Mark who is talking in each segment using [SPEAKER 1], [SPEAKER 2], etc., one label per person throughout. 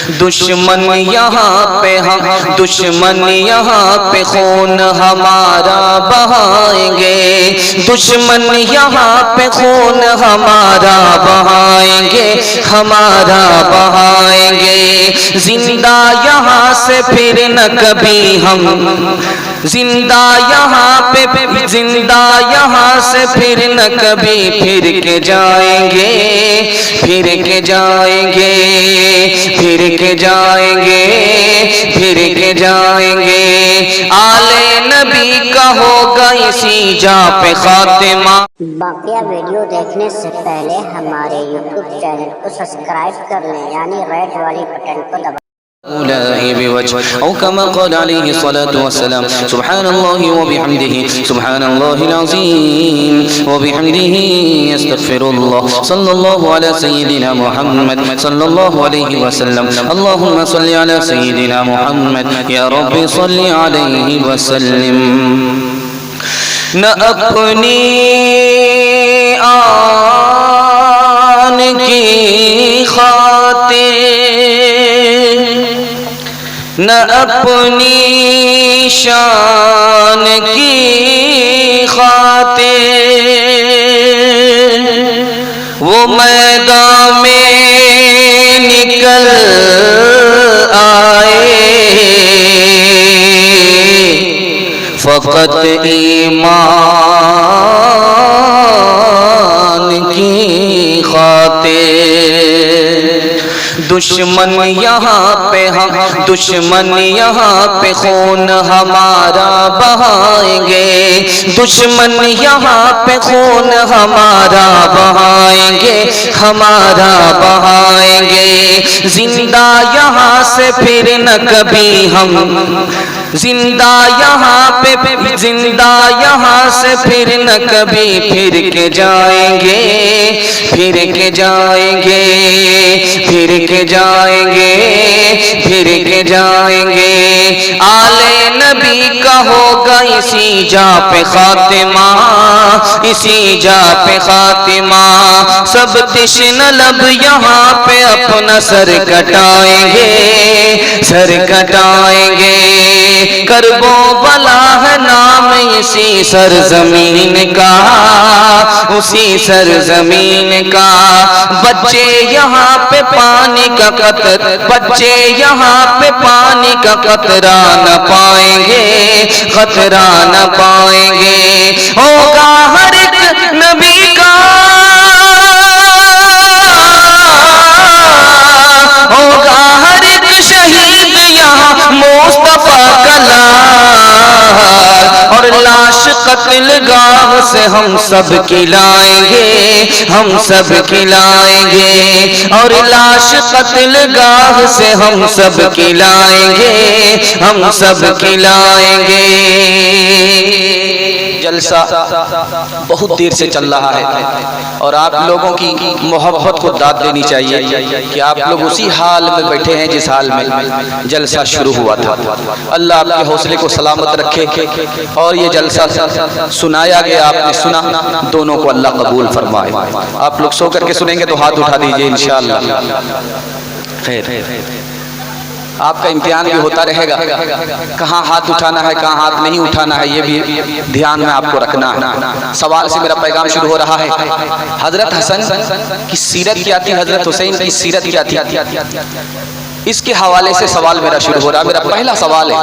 [SPEAKER 1] دشمن یہاں پہ دشمن یہاں پہ خون ہمارا بہائیں گے، دشمن یہاں پہ خون ہمارا بہائیں گے، ہمارا بہائیں گے۔ زندہ یہاں سے پھر نہ کبھی ہم، زندہ یہاں پہ زندہ یہاں سے پھر نہ کبھی پھر کے جائیں گے، پھر کے جائیں گے، پھر کے جائیں گے، پھر کے جائیں گے۔ آل نبی کا ہوگا اسی جا پہ خاتمہ۔
[SPEAKER 2] باقیہ ویڈیو دیکھنے سے پہلے ہمارے یوٹیوب چینل کو سبسکرائب کر لیں، یعنی ریڈ والی بٹن کو دبائیں۔
[SPEAKER 1] أولئك بوجه أو كما قال عليه الصلاة والسلام سبحان الله وبحمده سبحان الله العظيم وبحمده يستغفر الله صلى الله على سيدنا محمد صلى الله عليه وسلم اللهم صل على سيدنا محمد يا رب صل عليه وسلم۔ نہ اپنی آن کی خاطر، نہ اپنی شان کی خاطر وہ میدان میں نکل آئے، فقط ایمان کی خاطر۔ دشمن یہاں پہ دشمن یہاں پہ خون ہمارا بہائیں گے، دشمن یہاں پہ خون ہمارا بہائیں گے، ہمارا بہائیں گے۔ زندہ یہاں سے پھر نہ کبھی ہم، زندہ یہاں پہ زندہ یہاں سے پھر نہ کبھی پھر کے جائیں گے، پھر کے جائیں گے، پھر کے جائیں گے، پھر کے جائیں گے۔ آل نبی کا ہوگا اسی جا پہ خاتمہ، اسی جا پہ خاتمہ۔ سب تشنہ لب یہاں پہ اپنا سر کٹائیں گے، سر کٹائیں گے۔ کرب و بلا ہے نام اسی سرزمین کا، اسی سرزمین کا۔ بچے یہاں پہ پانی کا قطرہ، بچے یہاں پہ پانی کا قطرہ نہ پائیں گے، قطرہ نہ پائیں گے۔ ہوگا ہر ایک نبی کا، ہوگا ہر ایک شہید یہاں مصطفیٰ کا اور لاش قتل گاہ سے ہم سب کھلائیں گے، ہم سب کھلائیں گے۔ اور لاش قتل گاہ سے ہم سب کھلائیں گے، ہم سب کھلائیں گے۔ جلسہ بہت دیر سے چل رہا ہے اور آپ لوگوں کی محبت کو داد دینی چاہیے کہ آپ لوگ اسی حال میں بیٹھے ہیں جس حال میں جلسہ شروع ہوا تھا۔ اللہ آپ کے حوصلے کو سلامت رکھے اور یہ جلسہ سنایا گیا، آپ نے سنا، دونوں کو اللہ قبول فرمائے۔ آپ لوگ سو کر کے سنیں گے تو ہاتھ اٹھا دیجئے انشاءاللہ۔ خیر، آپ کا امتحان بھی ہوتا رہے گا، کہاں ہاتھ اٹھانا ہے کہاں ہاتھ نہیں اٹھانا ہے، یہ بھی دھیان میں آپ کو رکھنا ہے۔ سوال سے میرا پیغام شروع ہو رہا ہے۔ حضرت حسن کی سیرت کیا تھی، حضرت حسین کی سیرت کیا تھی، اس کے حوالے سے سوال میرا شروع ہو رہا ہے۔ میرا پہلا سوال ہے،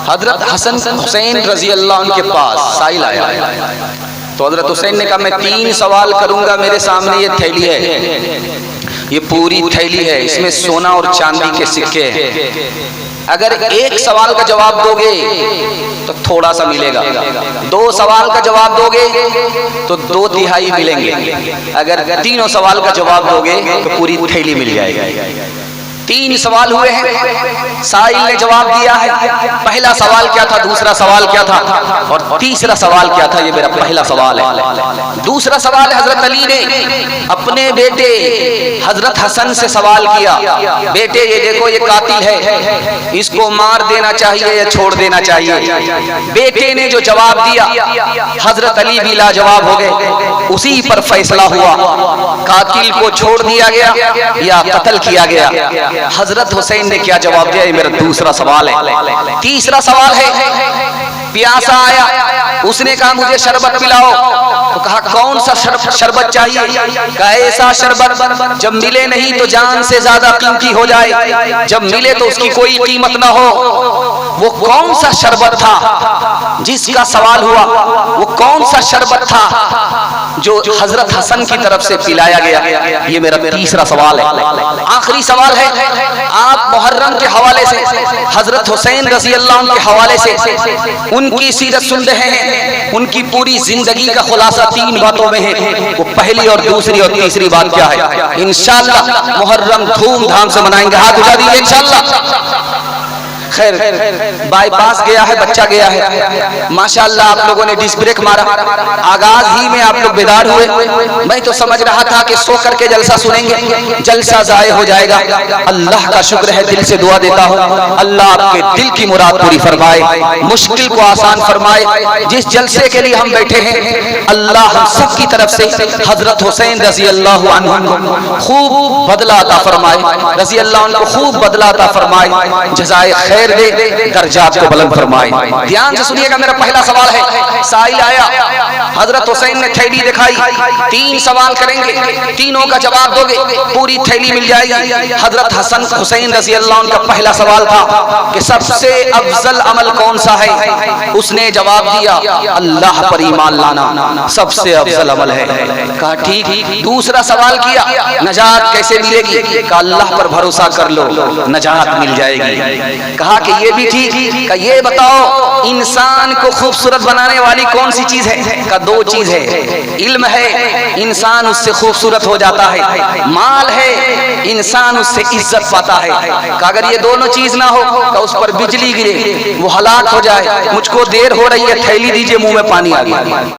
[SPEAKER 1] حضرت حسن حسین رضی اللہ عنہ کے پاس سائل آیا تو حضرت حسین نے کہا میں 3 سوال کروں گا، میرے سامنے یہ تھیلی ہے، یہ پوری تھیلی ہے، اس میں سونا اور چاندی کے سکے ہیں، اگر ایک سوال کا جواب دو گے تو تھوڑا سا ملے گا، 2 سوال کا جواب دو گے تو 2/3 ملیں گے، اگر 3 سوال کا جواب دو گے تو پوری تھیلی مل جائے گی۔ 3 سوال ہوئے ہیں، سائل نے جواب دیا ہے۔ پہلا سوال کیا تھا، دوسرا سوال کیا تھا اور تیسرا سوال کیا تھا، یہ میرا پہلا سوال ہے۔ دوسرا سوال حضرت علی نے اپنے بیٹے حضرت حسن سے سوال کیا، بیٹے یہ دیکھو یہ قاتل ہے، اس کو مار دینا چاہیے یا چھوڑ دینا چاہیے؟ بیٹے نے جو جواب دیا حضرت علی بھی لاجواب ہو گئے، اسی پر فیصلہ ہوا، قاتل کو چھوڑ دیا گیا یا قتل کیا گیا۔ حضرت حسین نے کیا جواب دیا؟ یہ میرا دوسرا سوال ہے۔ تیسرا سوال ہے، پیاسا آیا، اس نے کہا مجھے شربت پلاؤ، تو کہا کون سا شربت چاہیے؟ کہا ایسا شربت جب ملے نہیں تو جان سے زیادہ قیمتی ہو جائے، جب ملے تو اس کی کوئی قیمت نہ ہو۔ وہ کون سا شربت تھا جس کا سوال ہوا؟ وہ کون سا شربت تھا جو حضرت حسن کی طرف سے پلایا گیا؟ یہ میرا تیسرا سوال ہے۔ آخری سوال ہے، آپ محرم کے حوالے سے، حضرت حسین رضی اللہ عنہ کے حوالے سے ان کی سیرت سن رہے ہیں، ان کی پوری زندگی کا خلاصہ 3 باتوں میں ہے۔ وہ پہلی اور دوسری اور تیسری بات کیا ہے؟ انشاءاللہ محرم دھوم دھام سے منائیں گے، ہاتھ اٹھا دیجیے انشاءاللہ۔ خیر بائی پاس گیا ہے، بچہ گیا ہے، ماشاءاللہ آپ لوگوں نے ڈس بریک مارا، آغاز ہی میں آپ لوگ بیدار ہوئے۔ میں تو سمجھ رہا تھا کہ سو کر کے جلسہ سنیں گے، جلسہ ضائع ہو جائے گا۔ اللہ کا شکر ہے، دل سے دعا دیتا ہوں اللہ آپ کے دل کی مراد پوری فرمائے، مشکل کو آسان فرمائے۔ جس جلسے کے لیے ہم بیٹھے ہیں اللہ ہم سب کی طرف سے حضرت حسین رضی اللہ عنہ کو خوب بدلہ عطا فرمائے، رضی اللہ عنہ کو خوب بدلہ عطا فرمائے، جزائے خیر دے، درجات کو بلند فرمائے۔ دھیان سے سنیے گا، میرا پہلا سوال ہے۔ سائل آیا، حضرت حسین نے تھیلی دکھائی، 3 سوال کریں گے، تینوں کا جواب دو گے، پوری تھیلی مل جائے گی۔ حضرت حسین رضی اللہ عنہ کا پہلا سوال تھا کہ سب سے افضل عمل کون سا ہے؟ اس نے جواب دیا اللہ پر ایمان لانا سب سے افضل عمل ہے۔ کہا ٹھیک۔ دوسرا سوال کیا، نجات کیسے ملے گی؟ کہا اللہ پر بھروسہ کر لو، نجات مل جائے گی۔ کہا کہ یہ بھی ٹھیک۔ کہ یہ بتاؤ انسان کو خوبصورت بنانے والی کون سی چیز ہے؟ کہ 2 چیز ہے، علم ہے، انسان اس سے خوبصورت ہو جاتا ہے، مال ہے، انسان اس سے عزت پاتا ہے۔ کہ اگر یہ دونوں چیز نہ ہو کہ اس پر بجلی گرے وہ ہلاک ہو جائے۔ مجھ کو دیر ہو رہی ہے، تھیلی دیجئے، منہ میں پانی آ گیا۔